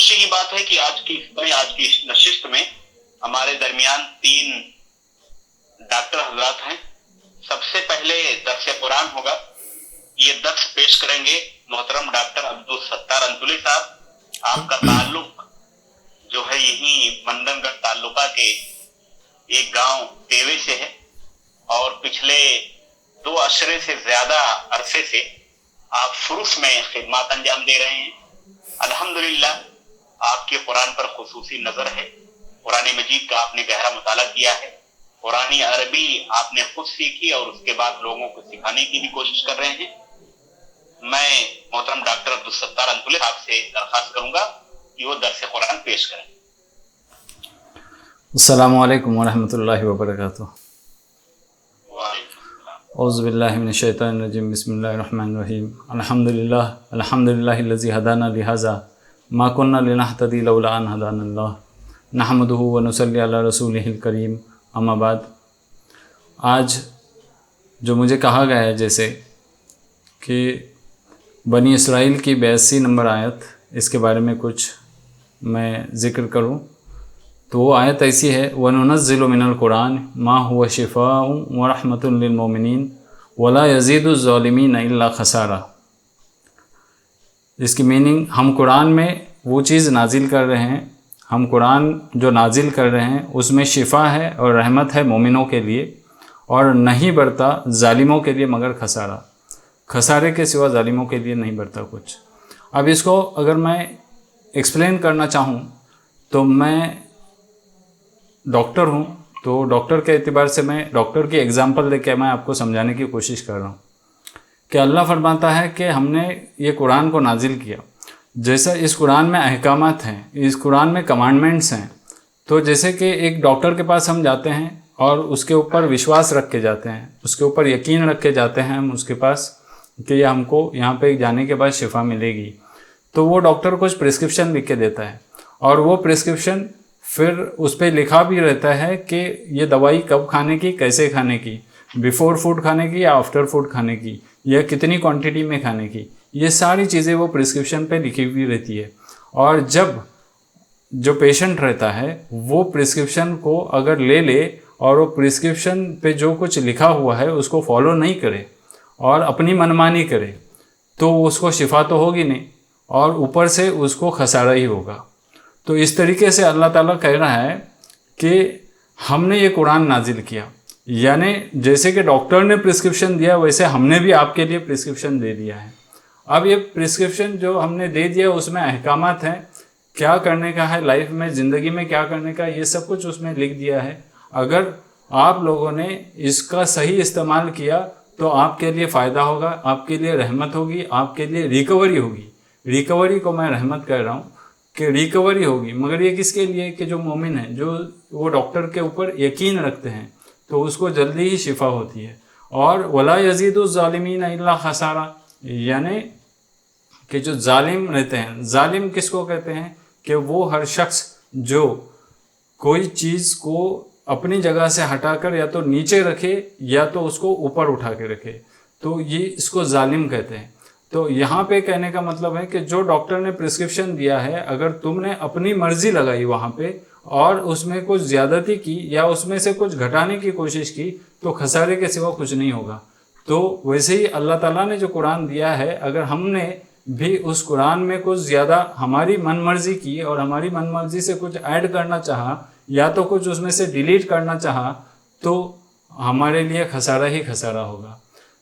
خوشی کی بات ہے کہ آج کی نشست میں ہمارے درمیان 3 ڈاکٹر حضرات ہیں. سب سے پہلے درس قرآن ہوگا. یہ درس پیش کریں گے محترم ڈاکٹر عبدالستار انتولی صاحب. آپ کا تعلق جو ہے یہی مندن گڑھ تعلقہ کے ایک گاؤں تیوے سے ہے اور پچھلے 2 عشرے سے زیادہ عرصے سے آپ فروس میں خدمات انجام دے رہے ہیں. الحمدللہ آپ کے قرآن پر خصوصی نظر ہے. قرآن مجید کا آپ نے گہرا مطالعہ کیا ہے. قرآن عربی آپ نے خود سیکھی اور اس کے بعد لوگوں کو سکھانے کی بھی کوشش کر رہے ہیں. میں محترم ڈاکٹر عبدالستار انتولی صاحب سے درخواست کروں گا کہ وہ درس قرآن پیش کریں. السلام علیکم ورحمۃ اللہ وبرکاتہ. اعوذ باللہ من الشیطان الرجیم. بسم اللہ الرحمن الرحیم. الحمدللہ الذی ہدانا لہذا ما کنا لنہتدی لولا ان ہدانا اللہ نحمدہ ونصلی علی رسولہ الکریم. اما بعد، آج جو مجھے کہا گیا ہے جیسے کہ بنی اسرائیل کی 82 نمبر آیت، اس کے بارے میں کچھ میں ذکر کروں تو وہ آیت ایسی ہے: وَنُنَزِّلُ مِنَ الْقُرْآنِ مَا هُوَ شِفَاءٌ وَرَحْمَةٌ لِّلْمُؤْمِنِينَ وَلَا يَزِيدُ الظَّالِمِينَ إِلَّا خَسَارًا. اس کی میننگ، ہم قرآن میں وہ چیز نازل کر رہے ہیں، ہم قرآن جو نازل کر رہے ہیں اس میں شفا ہے اور رحمت ہے مومنوں کے لیے، اور نہیں برتا ظالموں کے لیے مگر خسارہ. خسارے کے سوا ظالموں کے لیے نہیں برتا کچھ. اب اس کو اگر میں ایکسپلین کرنا چاہوں تو میں ڈاکٹر ہوں، تو ڈاکٹر کے اعتبار سے میں ڈاکٹر کی ایگزامپل لے کے میں آپ کو سمجھانے کی کوشش کر رہا ہوں کہ اللہ فرماتا ہے کہ ہم نے یہ قرآن کو نازل کیا. جیسا اس قرآن میں احکامات ہیں، اس قرآن میں کمانڈمنٹس ہیں، تو جیسے کہ ایک ڈاکٹر کے پاس ہم جاتے ہیں اور اس کے اوپر وشواس رکھ کے جاتے ہیں، اس کے اوپر یقین رکھ کے جاتے ہیں ہم اس کے پاس کہ یہ ہم کو یہاں پہ جانے کے بعد شفا ملے گی. تو وہ ڈاکٹر کچھ پرسکرپشن لکھ کے دیتا ہے اور وہ پرسکرپشن پھر اس پہ لکھا بھی رہتا ہے کہ یہ دوائی کب کھانے کی، کیسے کھانے کی، بیفور فوڈ کھانے کی یا آفٹر فوڈ کھانے کی، یا کتنی کوانٹٹی میں کھانے کی. یہ ساری چیزیں وہ پرسکرپشن پہ لکھی ہوئی رہتی ہے. اور جب جو پیشنٹ رہتا ہے وہ پرسکرپشن کو اگر لے لے اور وہ پرسکرپشن پہ جو کچھ لکھا ہوا ہے اس کو فالو نہیں کرے اور اپنی منمانی کرے تو اس کو شفا تو ہوگی نہیں اور اوپر سے اس کو خسارہ ہی ہوگا. تو اس طریقے سے اللہ تعالیٰ کہہ رہا ہے کہ ہم نے یہ قرآن نازل کیا، یعنی جیسے کہ ڈاکٹر نے پرسکرپشن دیا ویسے ہم نے بھی آپ کے لیے پرسکرپشن دے دیا ہے. اب یہ پرسکرپشن جو ہم نے دے دیا اس میں احکامات ہیں، کیا کرنے کا ہے لائف میں، زندگی میں کیا کرنے کا، یہ سب کچھ اس میں لکھ دیا ہے. اگر آپ لوگوں نے اس کا صحیح استعمال کیا تو آپ کے لیے فائدہ ہوگا، آپ کے لیے رحمت ہوگی، آپ کے لیے ریکوری ہوگی. ریکوری کو میں رحمت کہہ رہا ہوں کہ ریکوری ہوگی، مگر یہ کس کے لیے کہ جو مومن ہیں، جو وہ ڈاکٹر کے اوپر یقین رکھتے ہیں تو اس کو جلدی ہی شفا ہوتی ہے. اور ولا یزید الظالمین الا خسارا، یعنی کہ جو ظالم رہتے ہیں، ظالم کس کو کہتے ہیں کہ وہ ہر شخص جو کوئی چیز کو اپنی جگہ سے ہٹا کر یا تو نیچے رکھے یا تو اس کو اوپر اٹھا کے رکھے، تو یہ اس کو ظالم کہتے ہیں. تو یہاں پہ کہنے کا مطلب ہے کہ جو ڈاکٹر نے پرسکرپشن دیا ہے اگر تم نے اپنی مرضی لگائی وہاں پہ اور اس میں کچھ زیادتی کی یا اس میں سے کچھ گھٹانے کی کوشش کی تو خسارے کے سوا کچھ نہیں ہوگا. تو ویسے ہی اللہ تعالیٰ نے جو قرآن دیا ہے، اگر ہم نے بھی اس قرآن میں کچھ زیادہ ہماری من مرضی کی اور ہماری من مرضی سے کچھ ایڈ کرنا چاہا یا تو کچھ اس میں سے ڈیلیٹ کرنا چاہا تو ہمارے لیے خسارہ ہی خسارہ ہوگا.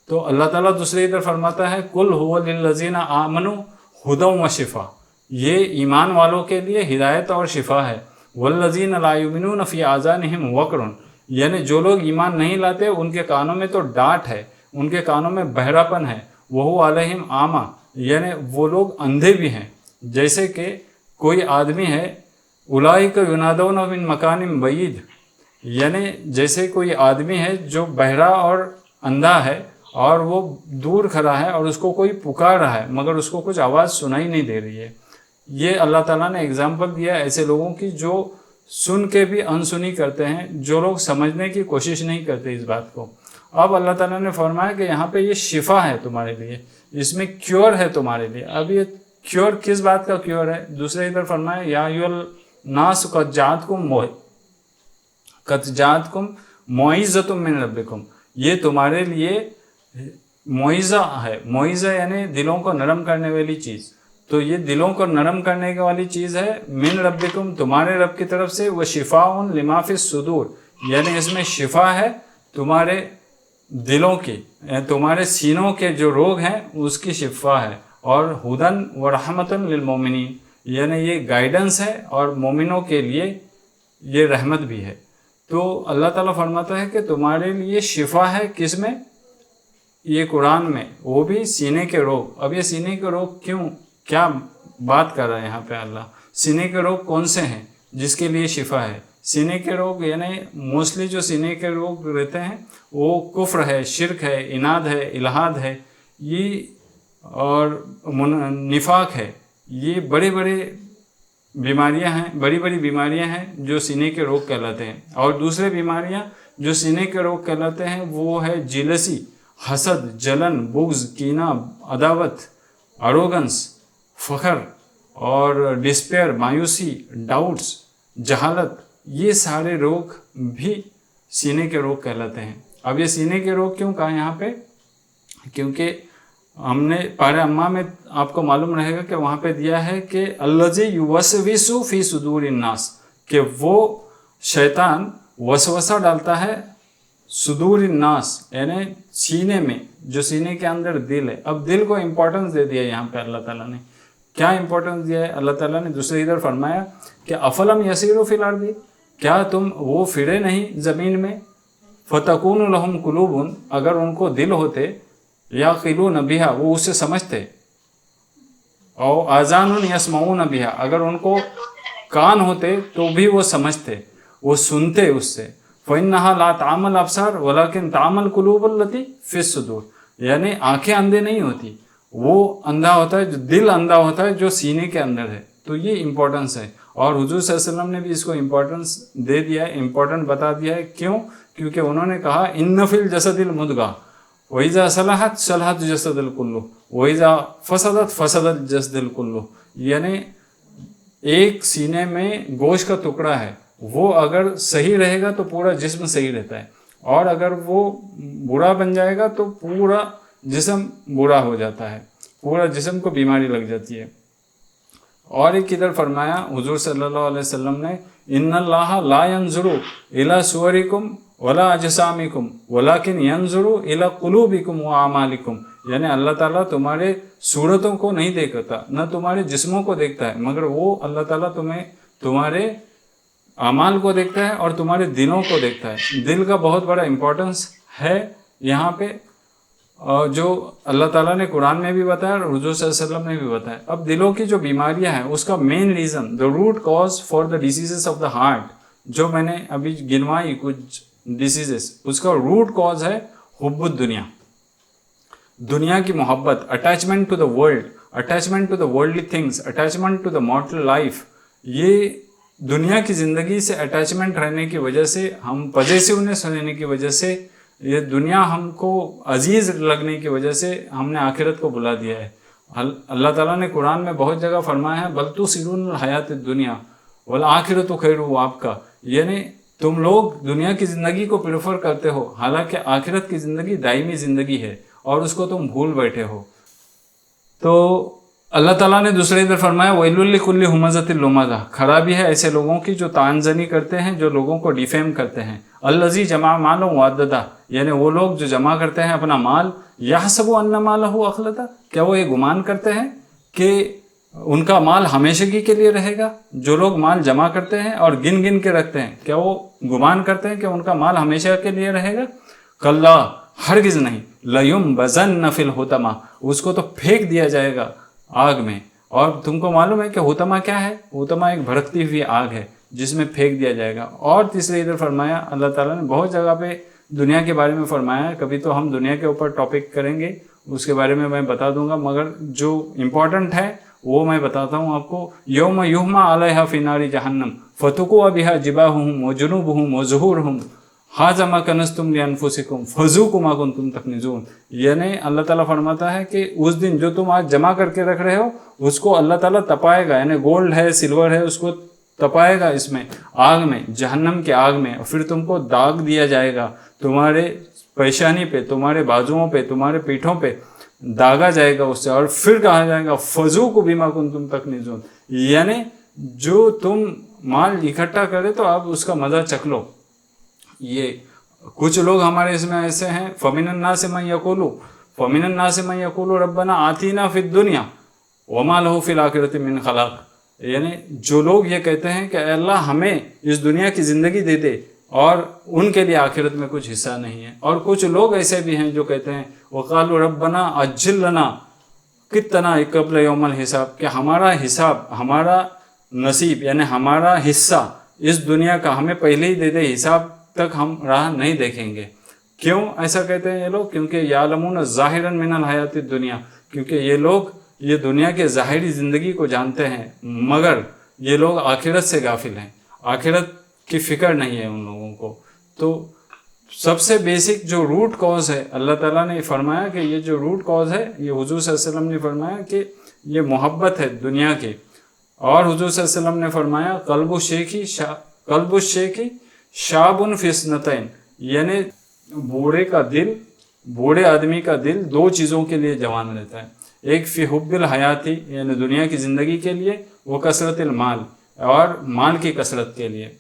تو اللہ تعالیٰ دوسری طرف فرماتا ہے قُلْ هُوَ لِلَّذِينَ آمَنُوا هُدًى وَشِفَاء، یہ ایمان والوں کے لیے ہدایت اور شفا ہے. وَالَّذِينَ لَا يُؤْمِنُونَ فِي آذَانِهِمْ وَقْرٌ، یعنی جو لوگ ایمان نہیں لاتے ان کے کانوں میں تو ڈانٹ ہے، ان کے کانوں میں بہراپن ہے. وَهُوَ عَلَيْهِمْ عَامًا، یعنی وہ لوگ اندھے بھی ہیں. جیسے کہ کوئی آدمی ہے اولئک ینادون من مکان بعید، یعنی جیسے کوئی آدمی ہے جو بہرا اور اندھا ہے اور وہ دور کھڑا ہے اور اس کو کوئی پکار رہا ہے مگر اس کو کچھ آواز سنائی نہیں دے رہی ہے. یہ اللہ تعالیٰ نے اگزامپل دیا ایسے لوگوں کی جو سن کے بھی انسنی کرتے ہیں، جو لوگ سمجھنے کی کوشش نہیں کرتے اس بات کو. اب اللہ تعالیٰ نے فرمایا کہ یہاں پہ یہ شفا ہے تمہارے لیے، اس میں کیور ہے تمہارے لیے. اب یہ क्योर किस बात का क्योर है? दूसरे इधर फरमाया या अय्युहल नास कद जातकुम मौइज़तुम मिन रब्बिकुम, ये तुम्हारे लिए मोइज़ा है। मोइज़ा यानी दिलों को नरम करने वाली चीज़। तो ये दिलों को नरम करने वाली चीज़ है मिन रब्बिकुम, तुम्हारे रब की तरफ से। वह शिफाउन लिमा फिस सुदूर, यानी इसमें शिफा है तुम्हारे दिलों की, तुम्हारे सीनों के जो रोग हैं उसकी शिफा है। और हुदन व रहमतन लिल मोमिनीन, यानी ये गाइडेंस है और मोमिनों के लिए ये रहमत भी है। तो अल्लाह ताला फरमाता है कि तुम्हारे लिए शिफा है, किस में? ये कुरान में, वो भी सीने के रोग। अब ये सीने के रोग क्यों, क्या बात कर रहा है यहाँ पे अल्लाह? सीने के रोग कौन से हैं जिसके लिए शिफा है? सीने के रोग यानी मोस्टली जो सीने के रोग रहते हैं वो कुफ्र है, शिरक है, इनाद है, इल्हाद है, ये और निफाक है। ये बड़े बड़े बीमारियां हैं, बड़ी बड़ी बीमारियां हैं जो सीने के रोग कहलाते हैं। और दूसरे बीमारियां जो सीने के रोग कहलाते हैं वो है जिलसी, हसद, जलन, बुग़्ज़, कीना, अदावत, अरोगंस, फ़ख्र और डिस्पेयर, मायूसी, डाउट्स, जहालत। ये सारे रोग भी सीने के रोग कहलाते हैं। अब ये सीने के रोग क्यों कहा यहाँ पे? क्योंकि हमने पारे अम्मा में आपको मालूम रहेगा कि वहाँ पे दिया है कि अल्लज़ी युवस्विसु फी सुदूरिन नास, कि वो शैतान वसवसा डालता है सुदूरिन नास, यानी सीने में, जो सीने के अंदर दिल है। अब दिल को इम्पोर्टेंस दे दिया यहाँ पे अल्लाह ताला ने। क्या इम्पोर्टेंस दिया है अल्लाह ताला ने? दूसरे इधर फरमाया कि अफलम यसीरु फिल अर्दी, क्या तुम वो फिरे नहीं ज़मीन में? फ़तकूनु लहुम कुलूबुन, अगर उनको दिल होते, या क़िलून बिहा, वो उससे समझते, और आज़ानुन यस्मऊन बिहा, अगर उनको कान होते तो भी वो समझते, वो सुनते उससे। फ़इन्नहा ला तामल अब्सार वलाकिन तामल कुलूबुल लती फिस सुदूर, यानी आंखें अंधे नहीं होती, वो अंधा होता है, जो दिल अंधा होता है जो सीने के अंदर है। तो ये इम्पोर्टेंस है। और हुजूर सल्लल्लाहु अलैहि वसल्लम ने भी इसको इम्पोर्टेंस दे दिया है, इम्पोर्टेंट बता दिया है। क्यों? क्योंकि उन्होंने कहा इन्न फिल जसदिल मुदगा वइज़ा सलहत सलहत जसदिल कुल्लु वइज़ा फसदत फसदत जसदिल कुल्लु, यानी एक सीने में गोश्त का टुकड़ा है, वो अगर सही रहेगा तो पूरा जिस्म सही रहता है, और अगर वो बुरा बन जाएगा तो पूरा जिस्म बुरा हो जाता है, पूरा जिस्म को बीमारी लग जाती है। और एक इधर फरमाया हुजूर सल्लल्लाहु अलैहि वसल्लम ने, इन्नल्लाह ला यंजुरु इला सुवरिकुम वला अजसामिकुम वलाकिन यंजुरु इला कुलूबिकुम व आमालिकुम, यानी अल्लाह ताला तुम्हारे सूरतों को नहीं देखता, न तुम्हारे जिस्मों को देखता है, मगर वो अल्लाह ताला तुम्हें तुम्हारे अमाल को देखता है और तुम्हारे दिलों को देखता है। दिल का बहुत बड़ा इम्पोर्टेंस है यहाँ पे, जो अल्लाह ताला ने कुरान में भी बताया और हुजूर सल्लल्लाहु अलैहि वसल्लम ने भी बताया। अब दिलों की जो बीमारियां हैं उसका main reason, the root cause for the diseases of the heart, जो मैंने अभी गिनवाई कुछ डिसीजेस, उसका रूट कॉज है हुब्बुद दुनिया, दुनिया की मोहब्बत, attachment to the world, attachment to the worldly things, attachment to the mortal life. ये दुनिया की ज़िंदगी से अटैचमेंट रहने की वजह से, हम पॉजेसिवनेस रहने की वजह से, ये दुनिया हमको अजीज़ लगने की वजह से हमने आखिरत को भुला दिया है। अल्लाह ताला ने कुरान में बहुत जगह फरमाया है, बल तुसिरून हयात दुनिया वल आखिरतु खैरु आपका, यानी तुम लोग दुनिया की ज़िंदगी को प्रेफर करते हो, हालांकि आखिरत की ज़िंदगी दायमी ज़िंदगी है और उसको तुम भूल बैठे हो। तो अल्लाह ताला ने दूसरे इधर फरमाया वैलुल लिकुल्लि हुमज़तिल लुमज़ा, खराबी है ऐसे लोगों की जो तानजनी करते हैं, जो लोगों को डिफेम करते हैं। अल्लज़ी जमा मालो वाददा, यानी वो लोग जो जमा करते हैं अपना माल, यहसबु अन्ना मालहु अखलदा, क्या वो ये गुमान करते हैं कि उनका माल हमेशगी के लिए रहेगा? जो लोग माल जमा करते हैं और गिन गिन के रखते हैं, क्या वो गुमान करते हैं कि उनका माल हमेशा के लिए रहेगा? कल्ला, हरगिज़ नहीं, लयुम्बज़न्न फिल हुतमा, उसको तो फेंक दिया जाएगा आग में। और तुमको मालूम है कि हुतमा क्या है? हुतमा एक भड़कती हुई आग है जिसमें फेंक दिया जाएगा। और तीसरे इधर फरमाया अल्लाह ताला ने बहुत जगह पे दुनिया के बारे में फरमाया, कभी तो हम दुनिया के ऊपर टॉपिक करेंगे, उसके बारे में मैं बता दूंगा, मगर जो इम्पोर्टेंट है वो मैं बताता हूँ आपको। यौम युहमा अलैहा फी नारी जहन्नम फतुकुवा बिहा जिबाहुहुम व जुनूबुहुम व ज़ुहूरुहुम हाज़ा मा कनज़्तुम लिअन्फुसिकुम फ़ज़ूक़ू मा कुंतुम तकनिज़ून। यानी अल्लाह ताला फरमाता है कि उस दिन जो तुम आज जमा करके रख रहे हो उसको अल्लाह ताला तपाएगा, यानी गोल्ड है, सिल्वर है, उसको तपाएगा इसमें आग में, जहन्नम के आग में, और फिर तुमको दाग दिया जाएगा, तुम्हारे पेशानी पे, तुम्हारे बाजुओं पे, तुम्हारे पीठों पे दागा जाएगा उससे, और फिर कहा जाएगा फ़ज़ूक़ू बिमा कुंतुम तकनिज़ून, यानी जो तुम माल इकट्ठा करे तो आप उसका मज़ा चख लो। ये कुछ लोग हमारे इसमें ऐसे हैं, फ़मिनन नास मन यक़ूलु रब्बना आतीना फ़िद दुनिया वमा लहू फ़िल आखिरति मिन खलाक़। यानी जो लोग ये कहते हैं कि अल्लाह हमें इस दुनिया की ज़िंदगी दे दे और उनके लिए आखिरत में कुछ हिस्सा नहीं है। और कुछ लोग ऐसे भी हैं जो कहते हैं वक़ालू रब्बना अज्जिल लना कितना क़ब्ल यौमल हिसाब, कि हमारा हिसाब, हमारा नसीब यानी हमारा हिस्सा इस दुनिया का हमें पहले ही दे दे, हिसाब तक हम राह नहीं देखेंगे। क्यों ऐसा कहते हैं ये लोग? क्योंकि यालमून ज़ाहिरन मिनल हयाति दुनिया, क्योंकि ये लोग ये दुनिया के ज़ाहिरी ज़िंदगी को जानते हैं, मगर ये लोग आखिरत से गाफिल हैं, आखिरत की फ़िक्र नहीं है उन लोगों को। तो सबसे बेसिक जो रूट कॉज है, अल्लाह ताला ने फरमाया कि ये जो रूट कॉज है, ये हुजूर सल्लल्लाहु अलैहि वसल्लम ने फरमाया कि ये मोहब्बत है दुनिया की। और हुजूर सल्लल्लाहु अलैहि वसल्लम ने फरमाया कल्बु शेखी शाबुन फिस्नतैन, यानी बूढ़े आदमी का दिल दो चीज़ों के लिए जवान रहता है, एक फ़ी हुब्बिल हयाती यानी दुनिया की ज़िंदगी के लिए, वो कसरतिल माल और माल की कसरत के लिए।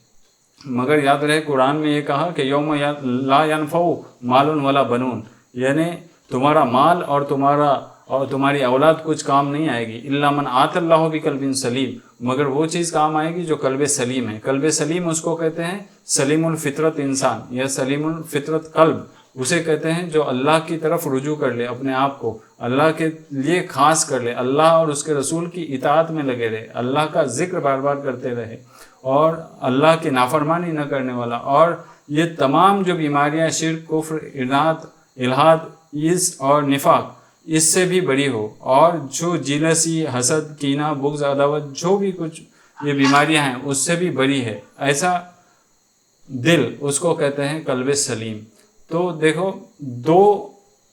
मगर याद रहे कुरान में ये कहा कि यौम ला यनफ़उ मालुन वला बनून, यानी तुम्हारा माल और तुम्हारी औलाद कुछ काम नहीं आएगी, इल्ला मन आतल्लाहु बिक़ल्बिन सलीम, मगर वो चीज़ काम आएगी जो कल्ब सलीम है। कल्ब सलीम उसको कहते हैं सलीमुल फितरत इंसान या सलीमुल फितरत कल्ब, उसे कहते हैं जो अल्लाह की तरफ रुजू कर ले, अपने आप को अल्लाह के लिए खास कर ले, अल्लाह और उसके रसूल की इताअत में लगे रहे, अल्लाह का जिक्र बार बार करते रहे और अल्लाह की नाफरमानी न करने वाला। और ये तमाम जो बीमारियां शिर्क, कुफ्र, इल्हाद, इस और निफाक इससे भी बड़ी हो, और जो जिलसी, हसद, कीना, बुग़्ज़, अदावत, जो भी कुछ ये बीमारियां हैं उससे भी बड़ी है, ऐसा दिल उसको कहते हैं कल्ब सलीम। तो देखो दो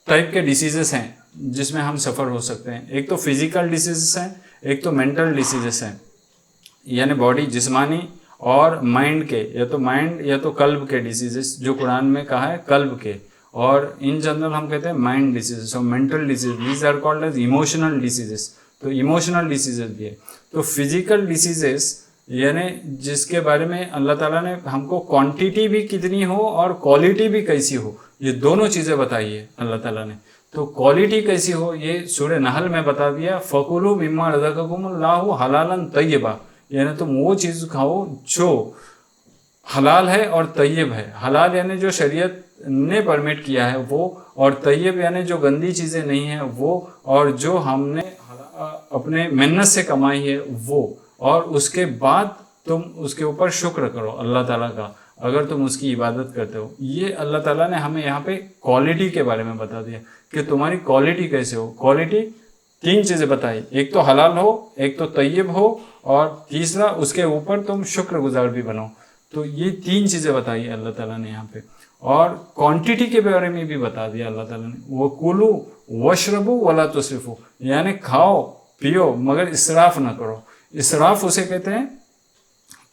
टाइप के डिसीज़ेस हैं जिसमें हम सफ़र हो सकते हैं, एक तो फिज़िकल डिसीज़ेस हैं, एक तो मेंटल डिसीज़ेस हैं, यानी बॉडी जिस्मानी और माइंड के, या तो माइंड या तो कल्ब के डिसीज़ेस, जो कुरान में कहा है कल्ब के, और इन जनरल हम कहते हैं माइंड डिसीज़ेस और mental disease, these are called as emotional diseases. तो इमोशनल डिसीज़ेस भी है। तो फिज़िकल डिसीज़ेस यानी जिसके बारे में अल्लाह ताला ने हमको क्वांटिटी भी कितनी हो और क्वालिटी भी कैसी हो, ये दोनों चीज़ें बताई है अल्लाह ताला ने। तो क्वालिटी कैसी हो ये सूरह नहल में बता दिया, फ़कुलू मिम्मा रज़क़कुमुल्लाहु हलालन तय्यबा, यानी तुम वो चीज़ खाओ जो हलाल है और तय्यब है। हलाल यानी जो शरीयत ने परमिट किया है वो, और तय्यब यानी जो गंदी चीज़ें नहीं हैं वो, और जो हमने अपने मेहनत से कमाई है वो, और उसके बाद तुम उसके ऊपर शुक्र करो अल्लाह ताला का, अगर तुम उसकी इबादत करते हो। ये अल्लाह ताला ने हमें यहाँ पे क्वालिटी के बारे में बता दिया कि तुम्हारी क्वालिटी कैसे हो। क्वालिटी तीन चीज़ें बताई, एक तो हलाल हो, एक तो तय्यब हो, और तीसरा उसके ऊपर तुम शुक्रगुजार भी बनो। तो ये तीन चीज़ें बताई अल्लाह ताला ने यहाँ पे, और क्वांटिटी के बारे में भी बता दिया अल्लाह ताला ने, वो कुलू वशरबू वला तुसरिफू, यानी खाओ पियो मगर इसराफ ना करो। इसराफ उसे कहते हैं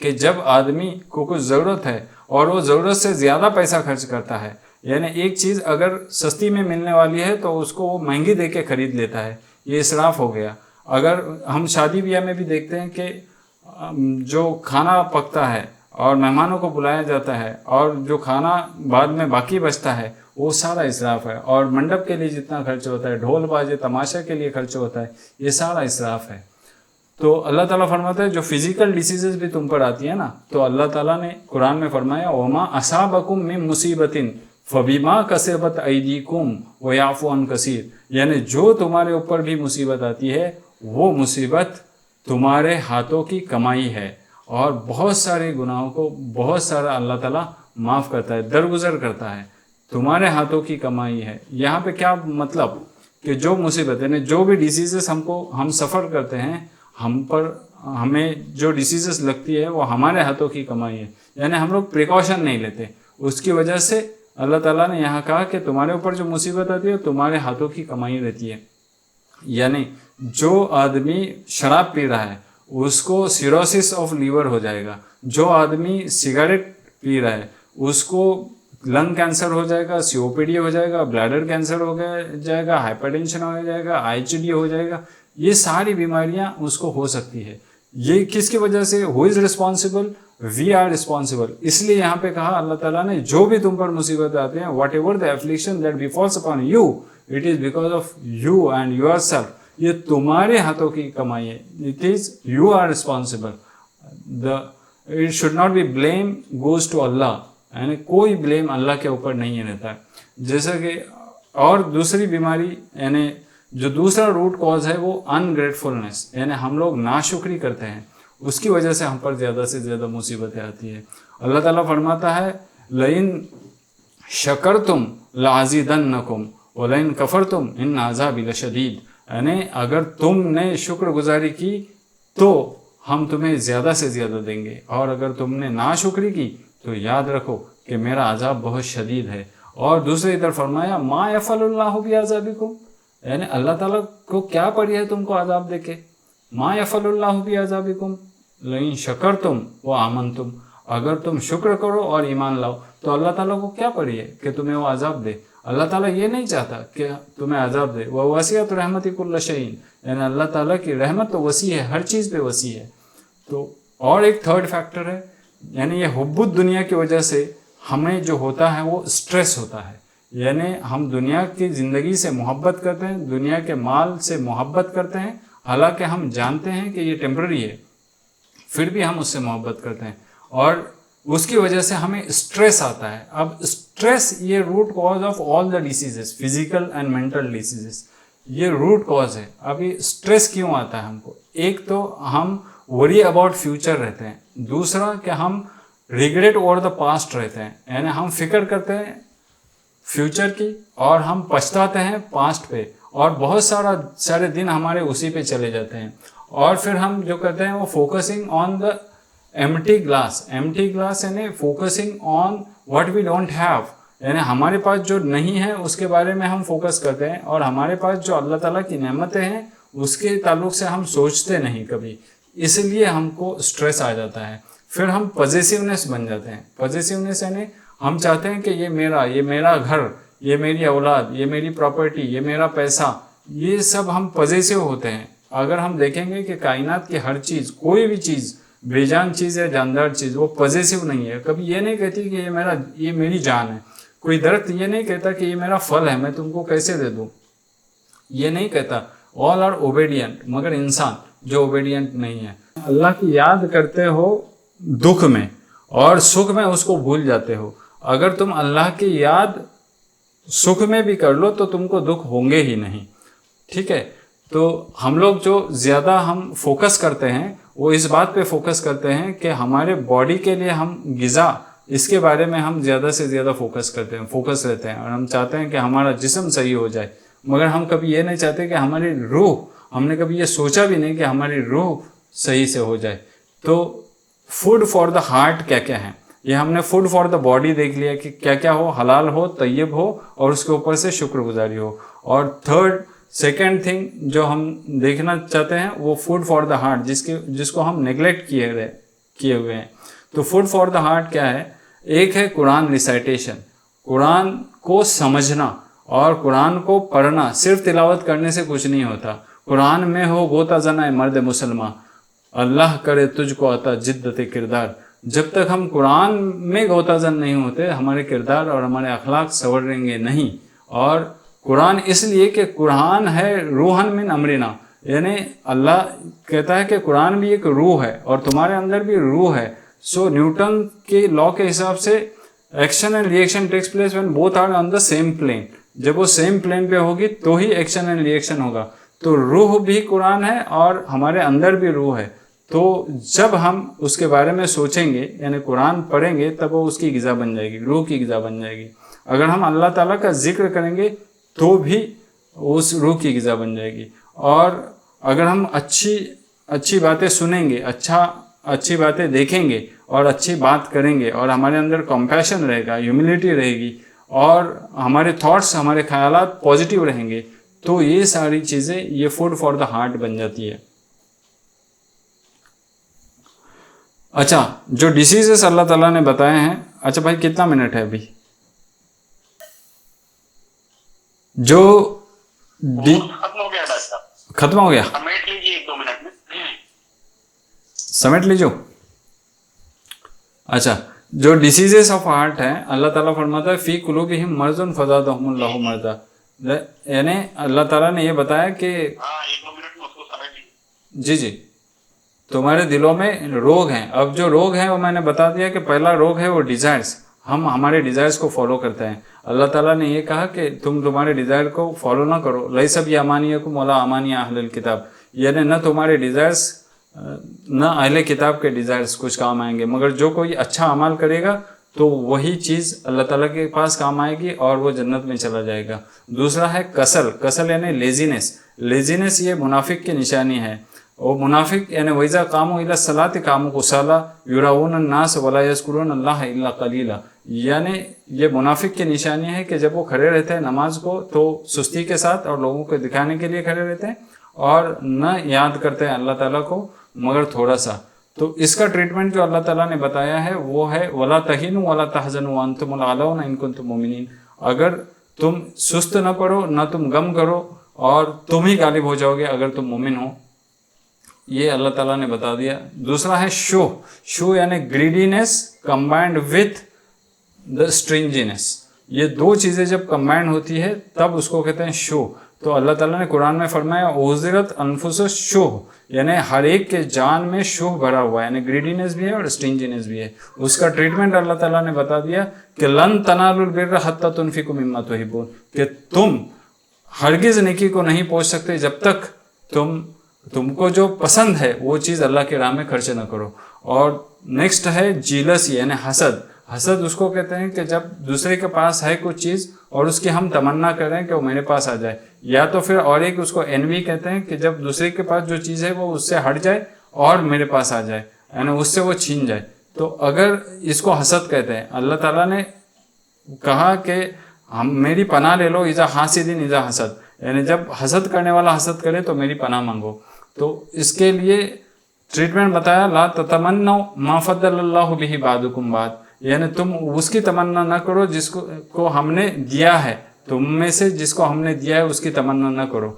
कि जब आदमी को कुछ ज़रूरत है और वो ज़रूरत से ज़्यादा पैसा खर्च करता है, यानी एक चीज़ अगर सस्ती में मिलने वाली है तो उसको वो महंगी दे के ख़रीद लेता है, ये इसराफ हो गया। अगर हम शादी ब्याह में भी देखते हैं कि जो खाना पकता है और मेहमानों को बुलाया जाता है और जो खाना बाद में बाकी बचता है वो सारा इसराफ है, और मंडप के लिए जितना खर्च होता है, ढोल बाजे तमाशा के लिए खर्च होता है, ये सारा इसराफ है। तो अल्लाह ताला फरमाता है जो फिज़िकल डिसीज़ेस भी तुम पर आती है ना, तो अल्लाह ताला ने कुरान में फरमाया वमा असाबकुम मिन मुसीबतिन फबिमा कसबत ऐदीकुम व याफू अन कसीर, यानी जो तुम्हारे ऊपर भी मुसीबत आती है वो मुसीबत तुम्हारे हाथों की कमाई है, और बहुत सारे गुनाहों को बहुत सारा अल्लाह ताला माफ़ करता है, दरगुजर करता है, तुम्हारे हाथों की कमाई है। यहाँ पे क्या मतलब कि जो मुसीबत यानी जो भी डिसीज़ेस हम सफ़र करते हैं, हमें जो डिसीज़ेस लगती है वो हमारे हाथों की कमाई है, यानी हम लोग प्रिकॉशन नहीं लेते, उसकी वजह से अल्लाह ताला ने यहाँ कहा कि तुम्हारे ऊपर जो मुसीबत आती है तुम्हारे हाथों की कमाई रहती है। यानी जो आदमी शराब पी रहा है उसको सिरोसिस ऑफ लीवर हो जाएगा, जो आदमी सिगरेट पी रहा है उसको लंग कैंसर हो जाएगा, सीओपीडी हो जाएगा, ब्लैडर कैंसर हो जाएगा, हाइपरटेंशन हो जाएगा, आईजीडी हो जाएगा। ये सारी बीमारियां उसको हो सकती है। ये किसकी वजह से? Who is responsible? We are responsible. इसलिए यहाँ पे कहा अल्लाह ताला ने, जो भी तुम पर मुसीबत आते हैं, whatever the affliction that befalls upon you, it is because of you and yourself. ये तुम्हारे हाथों की कमाई है। It is you are responsible. It should not be blame goes to Allah, यानी कोई ब्लेम अल्लाह के ऊपर नहीं रहता है। जैसा कि और दूसरी बीमारी, यानी जो दूसरा रूट कॉज है वो अनग्रेटफुलनेस, यानी हम लोग नाशुक्री करते हैं, उसकी वजह से हम पर ज़्यादा से ज़्यादा मुसीबतें आती है। अल्लाह ताला फरमाता है लइन शकरतुम लाज़ीदन्नकुम व लइन कफरतुम इन अज़ाबी लशदीद, यानी अगर तुमने शुक्रगुजारी की तो हम तुम्हें ज़्यादा से ज़्यादा देंगे, और अगर तुमने नाशुक्री की तो याद रखो कि मेरा अजाब बहुत शदीद है। और दूसरी तरफ फरमाया मा यफ़अलुल्लाहु बिअज़ाबिकुम, यानी अल्लाह ताला को क्या पड़ी है तुमको अजाब देके। मा यफ़अलुल्लाहु बिअज़ाबिकुम लइन शकरतुम व आमनतुम, अगर तुम शुक्र करो और ईमान लाओ तो अल्लाह ताला को क्या पड़ी है कि तुम्हें वो अजाब दे। अल्लाह ताला ये नहीं चाहता कि तुम्हें अजाब दे। वह वसीअत रहमति कुल्ल शैइन, यानी अल्लाह ताला की रहमत तो वसी है, हर चीज़ पे वसी है। तो और एक थर्ड फैक्टर है, यानी ये हुब्बुद दुनिया की वजह से हमें जो होता है वो स्ट्रेस होता है। यानी हम दुनिया की ज़िंदगी से मोहब्बत करते हैं, दुनिया के माल से मोहब्बत करते हैं, हालांकि हम जानते हैं कि ये टेम्पररी है, फिर भी हम उससे मोहब्बत करते हैं और उसकी वजह से हमें स्ट्रेस आता है। अब स्ट्रेस ये root cause of all the diseases, physical and mental diseases, ये रूट कॉज है। अभी स्ट्रेस क्यों आता है हमको? एक तो हम वरी अबाउट फ्यूचर रहते हैं, दूसरा कि हम रिग्रेट ओवर द पास्ट रहते हैं, यानी हम फिक्र करते हैं फ्यूचर की और हम पछताते हैं पास्ट पे, और बहुत सारे दिन हमारे उसी पे चले जाते हैं। और फिर हम जो करते हैं वो focusing on the empty glass यानी focusing on what we don't have, यानी हमारे पास जो नहीं है उसके बारे में हम फोकस करते हैं, और हमारे पास जो अल्लाह ताला की नेमतें हैं उसके ताल्लुक से हम सोचते नहीं कभी, इसलिए हमको स्ट्रेस आ जाता है। फिर हम पॉजिटिवनेस बन जाते हैं। पॉजिटिवनेस यानी हम चाहते हैं कि ये मेरा घर, ये मेरी औलाद, ये मेरी प्रॉपर्टी, ये मेरा पैसा, ये सब हम पॉजिटिव होते हैं। अगर हम देखेंगे कि कायनात की हर चीज़, कोई भी चीज़, बेजान चीज़ है, जानदार चीज़, वो पॉजिटिव नहीं है। कभी ये नहीं कहती कि ये मेरी जान है। कोई दरख्त ये नहीं कहता कि ये मेरा फल है, मैं तुमको कैसे दे दूँ, ये नहीं कहता। ऑल आर ओबेडियंट, मगर इंसान जो ओबेडियंट नहीं है। अल्लाह की याद करते हो दुख में और सुख में उसको भूल जाते हो। अगर तुम अल्लाह की याद सुख में भी कर लो तो तुमको दुख होंगे ही नहीं, ठीक है। तो हम लोग जो ज़्यादा हम फोकस करते हैं वो इस बात पे फोकस करते हैं कि हमारे बॉडी के लिए हम ग़िज़ा, इसके बारे में हम ज़्यादा से ज़्यादा फोकस रहते हैं, और हम चाहते हैं कि हमारा जिस्म सही हो जाए, मगर हम कभी ये नहीं चाहते कि हमारी रूह, हमने कभी ये सोचा भी नहीं कि हमारी रूह सही से हो जाए। तो फूड फॉर द हार्ट क्या क्या है, ये हमने फूड फॉर द बॉडी देख लिया कि क्या क्या हो, हलाल हो, तैयब हो, और उसके ऊपर से शुक्रगुजारी हो। और सेकेंड थिंग जो हम देखना चाहते हैं वो फूड फॉर द हार्ट, जिसको हम नेग्लेक्ट किए हुए हैं। तो फूड फॉर द हार्ट क्या है? एक है कुरान रिसाइटेशन, कुरान को समझना और कुरान को पढ़ना। सिर्फ तिलावत करने से कुछ नहीं होता। कुरान में हो गोता जना मर्द मुसलमान, अल्लाह करे तुझको अता जिद्दत किरदार। जब तक हम कुरान में गोताजन नहीं होते, हमारे किरदार और हमारे अखलाक संवरेंगे नहीं। और कुरान इसलिए कि कुरान है रूहन मिन अमरिना, यानी अल्लाह कहता है कि कुरान भी एक रूह है और तुम्हारे अंदर भी रूह है। सो न्यूटन के लॉ के हिसाब से action and reaction takes place when both are on the same plane. जब वो सेम प्लेन पे होगी तो ही एक्शन एंड रिएक्शन होगा। तो रूह भी कुरान है और हमारे अंदर भी रूह है। तो जब हम उसके बारे में सोचेंगे, यानी कुरान पढ़ेंगे, तब वो उसकी ग़िज़ा बन जाएगी, रूह की ग़िज़ा बन जाएगी। अगर हम अल्लाह ताला का जिक्र करेंगे तो भी उस रूह की ग़िज़ा बन जाएगी। और अगर हम अच्छी बातें सुनेंगे, अच्छी बातें देखेंगे اور اچھی بات کریں گے اور ہمارے اندر کمپیشن رہے گا, ہیوملٹی رہے گی اور ہمارے تھاٹس, ہمارے خیالات پازیٹیو رہیں گے, تو یہ ساری چیزیں یہ فوڈ فار دا ہارٹ بن جاتی ہے. اچھا, جو ڈیسیزز اللہ تعالیٰ نے بتائے ہیں, اچھا بھائی کتنا منٹ ہے ابھی؟ جو ختم ہو گیا ڈاکٹر صاحب, ختم ہو گیا, سمیٹ لیجیے 1-2 منٹ میں. سمیٹ لیجو. اچھا, جو ڈیسیزز آف ہارٹ ہیں, اللہ تعالیٰ فرماتا ہے فی قلوبہم مرض فزادہم اللہ مرضا, یعنی اللہ تعالیٰ نے یہ بتایا کہ 1-2 منٹ میں اس کو سمیٹ لیجیے. جی جی, تمہارے دلوں میں روگ ہیں. اب جو روگ ہیں وہ میں نے بتا دیا کہ پہلا روگ ہے وہ ڈیزائرز, ہم ہمارے ڈیزائرز کو فالو کرتے ہیں. اللہ تعالیٰ نے یہ کہا کہ تم تمہارے ڈیزائر کو فالو نہ کرو, لیس بامانیکم ولا امانی اہل الکتاب, یعنی نہ تمہارے ڈیزائرز نہ اہل کتاب کے ڈیزائرز کچھ کام آئیں گے, مگر جو کوئی اچھا عمل کرے گا تو وہی چیز اللہ تعالیٰ کے پاس کام آئے گی اور وہ جنت میں چلا جائے گا. دوسرا ہے کسل. کسل یعنی لیزینس. لیزینس یہ منافق کی نشانی ہے. وہ منافق یعنی وَإِذَا قَامُوا إِلَى الصَّلَاةِ قَامُوا كُسَالَىٰ يُرَاءُونَ النَّاسَ وَلَا يَذْكُرُونَ اللَّهَ إِلَّا قَلِيلًا, یعنی یہ منافق کی نشانی ہے کہ جب وہ کھڑے رہتے ہیں نماز کو تو سستی کے ساتھ اور لوگوں کو دکھانے کے لیے کھڑے رہتے ہیں اور نہ یاد کرتے ہیں اللہ تعالیٰ کو مگر تھوڑا سا. تو اس کا ٹریٹمنٹ جو اللہ تعالیٰ نے بتایا ہے وہ ہے وَلَا تَهِنُوا وَلَا تَحْزَنُوا وَأَنْتُمُ الْأَعْلَوْنَ إِن كُنتُم مُؤْمِنِينَ, اگر تم سست نہ پڑو نہ تم غم کرو اور تم ہی غالب ہو جاؤ گے اگر تم مومن ہو, یہ اللہ تعالیٰ نے بتا دیا. دوسرا ہے شو. شو یعنی گریڈینس کمبائنڈ وتھ دا اسٹرنجینس. یہ دو چیزیں جب کمبائنڈ ہوتی ہے تب اس کو کہتے ہیں شو. تو اللہ تعالیٰ نے قرآن میں فرمایا اوزرت انفس الشح, یعنی ہر ایک کے جان میں شوہ بھرا ہوا ہے, یعنی گریڈینس بھی ہے اور اسٹرنجینس بھی ہے. اس کا ٹریٹمنٹ اللہ تعالیٰ نے بتا دیا کہ لن تنالوا البر حتی تنفقوا مما تحبون, کہ تم ہرگز نیکی کو نہیں پہنچ سکتے جب تک تم کو جو پسند ہے وہ چیز اللہ کے راہ میں خرچ نہ کرو. اور نیکسٹ ہے جیلسی یعنی حسد. حسد اس کو کہتے ہیں کہ جب دوسرے کے پاس ہے کچھ چیز اور اس کی ہم تمنا کریں کہ وہ میرے پاس آ جائے, یا تو پھر اور ایک اس کو انوی کہتے ہیں کہ جب دوسرے کے پاس جو چیز ہے وہ اس سے ہٹ جائے اور میرے پاس آ جائے, یعنی اس سے وہ چھین جائے. تو اگر اس کو حسد کہتے ہیں, اللہ تعالیٰ نے کہا کہ ہم میری پناہ لے لو اذا حاسدین اذا حسد, یعنی جب حسد کرنے والا حسد کرے تو میری پناہ مانگو. تو اس کے لیے ٹریٹمنٹ بتایا لا تتمنوا ما فضل اللہ بہ بعضکم بعض, یعنی تم اس کی تمنا نہ کرو جس کو ہم نے دیا ہے, تم میں سے جس کو ہم نے دیا ہے اس کی تمنا نہ کرو.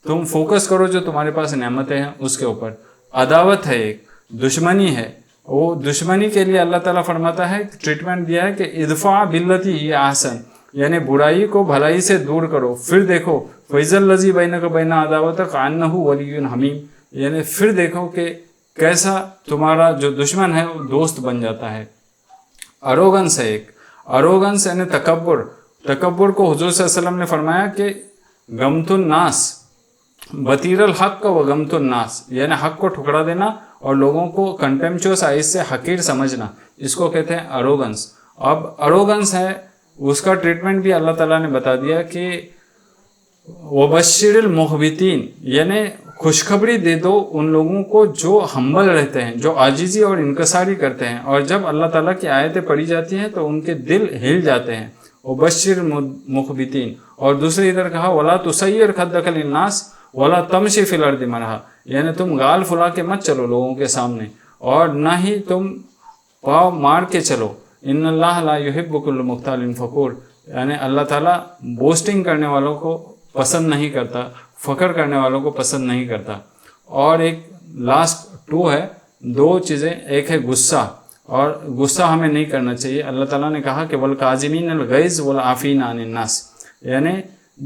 تم فوکس کرو جو تمہارے پاس نعمتیں ہیں اس کے اوپر. عداوت ہے, ایک دشمنی ہے, وہ دشمنی کے لیے اللہ تعالیٰ فرماتا ہے ٹریٹمنٹ دیا ہے کہ ادفع باللتی ہی احسن, یعنی برائی کو بھلائی سے دور کرو. پھر دیکھو فیض الذی بینک وبین عداوۃ کأنہ ولی حمیم, یعنی پھر دیکھو کہ کیسا تمہارا جو دشمن ہے وہ دوست بن جاتا ہے. اروگنس ہے ایک. اروگنس یعنی تکبر. تکبر کو حضور صلی اللہ علیہ وسلم نے فرمایا کہ غمت الناس بطیر الحق و غمت الناس, یعنی حق کو ٹھکرا دینا اور لوگوں کو کنٹمپچوس آئز سے حقیر سمجھنا, اس کو کہتے ہیں اروگنس. اب اروگنس ہے, اس کا ٹریٹمنٹ بھی اللہ تعالیٰ نے بتا دیا کہ وبشر المخبتین, یعنی خوشخبری دے دو ان لوگوں کو جو ہمبل رہتے ہیں, جو عاجزی اور انکساری کرتے ہیں, اور جب اللہ تعالیٰ کی آیتیں پڑھی جاتی ہیں تو ان کے دل ہل جاتے ہیں. وبشر مخبتین. اور دوسری ادھر کہا ولا تسیر خدک للناس ولا تمشی فی الارض مرحا, یعنی تم گال پھلا کے مت چلو لوگوں کے سامنے اور نہ ہی تم پاؤں مار کے چلو. ان اللہ لا یحب کل مختال فخور, یعنی اللہ تعالیٰ بوسٹنگ کرنے والوں کو پسند نہیں کرتا, فخر کرنے والوں کو پسند نہیں کرتا. اور ایک لاسٹ 2 ہے, 2 چیزیں. ایک ہے غصہ, اور غصہ ہمیں نہیں کرنا چاہیے. اللہ تعالیٰ نے کہا کہ والکاظمین الغیظ والعافین عن الناس, یعنی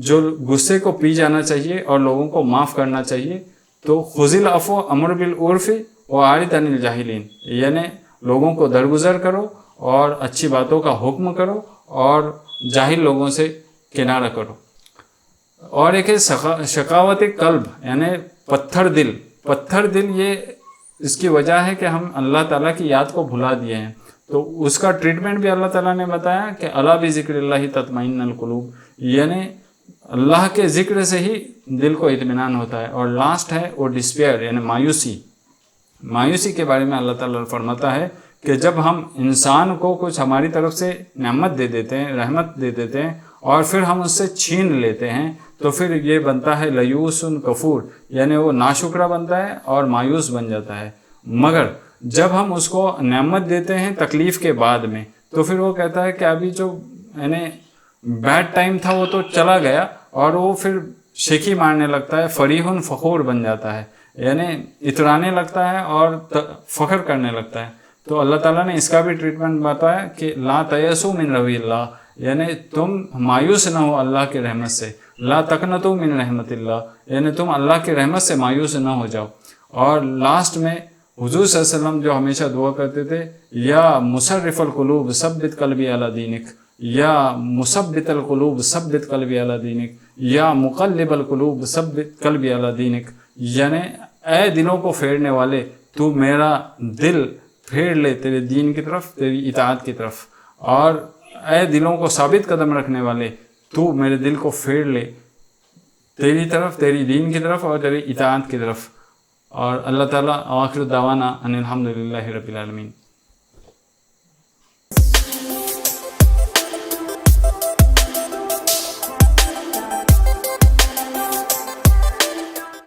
جو غصے کو پی جانا چاہیے اور لوگوں کو معاف کرنا چاہیے. تو خذ العفو امر بالعرف واعرض عن الجاہلین, یعنی لوگوں کو درگزر کرو اور اچھی باتوں کا حکم کرو اور جاہل لوگوں سے کنارہ کرو. اور ایک ہے شقاوت قلب, یعنی پتھر دل. پتھر دل یہ اس کی وجہ ہے کہ ہم اللہ تعالیٰ کی یاد کو بھلا دیے ہیں. تو اس کا ٹریٹمنٹ بھی اللہ تعالیٰ نے بتایا کہ الا بذکر اللہ تطمئن القلوب, یعنی اللہ کے ذکر سے ہی دل کو اطمینان ہوتا ہے. اور لاسٹ ہے وہ ڈسپیئر یعنی مایوسی. مایوسی کے بارے میں اللہ تعالیٰ فرماتا ہے کہ جب ہم انسان کو کچھ ہماری طرف سے نعمت دے دیتے ہیں، رحمت دے دیتے ہیں، اور پھر ہم اس سے چھین لیتے ہیں، تو پھر یہ بنتا ہے لیوس کفور، یعنی وہ ناشکرہ بنتا ہے اور مایوس بن جاتا ہے۔ مگر جب ہم اس کو نعمت دیتے ہیں تکلیف کے بعد میں، تو پھر وہ کہتا ہے کہ ابھی جو یعنی بیڈ ٹائم تھا وہ تو چلا گیا، اور وہ پھر شیخی مارنے لگتا ہے، فریح فخور بن جاتا ہے، یعنی اترانے لگتا ہے اور فخر کرنے لگتا ہے۔ تو اللہ تعالیٰ نے اس کا بھی ٹریٹمنٹ بتایا کہ لا تیسوا من روح اللہ، یعنی تم مایوس نہ ہو اللہ کی رحمت سے، لا تقنطوا من رحمت اللہ، یعنی تم اللہ کی رحمت سے مایوس نہ ہو جاؤ۔ اور لاسٹ میں حضور صلی اللہ علیہ وسلم جو ہمیشہ دعا کرتے تھے، یا مصرف القلوب ثبت قلبی علی دینک، یا مثبت القلوب ثبت قلبی علی دینک، یا مقلب القلوب ثبت قلبی علی دینک، یعنی اے دلوں کو پھیرنے والے، تو میرا دل پھیر لے تیرے دین کی طرف، تیری اطاعت کی طرف، اور اے دلوں کو ثابت قدم رکھنے والے، تو میرے دل کو پھیر لے تیری طرف، تیری دین کی طرف اور تیری اطاعت کی طرف۔ اور اللہ تعالیٰ آخر دعوانا ان الحمد للہ رب العالمین۔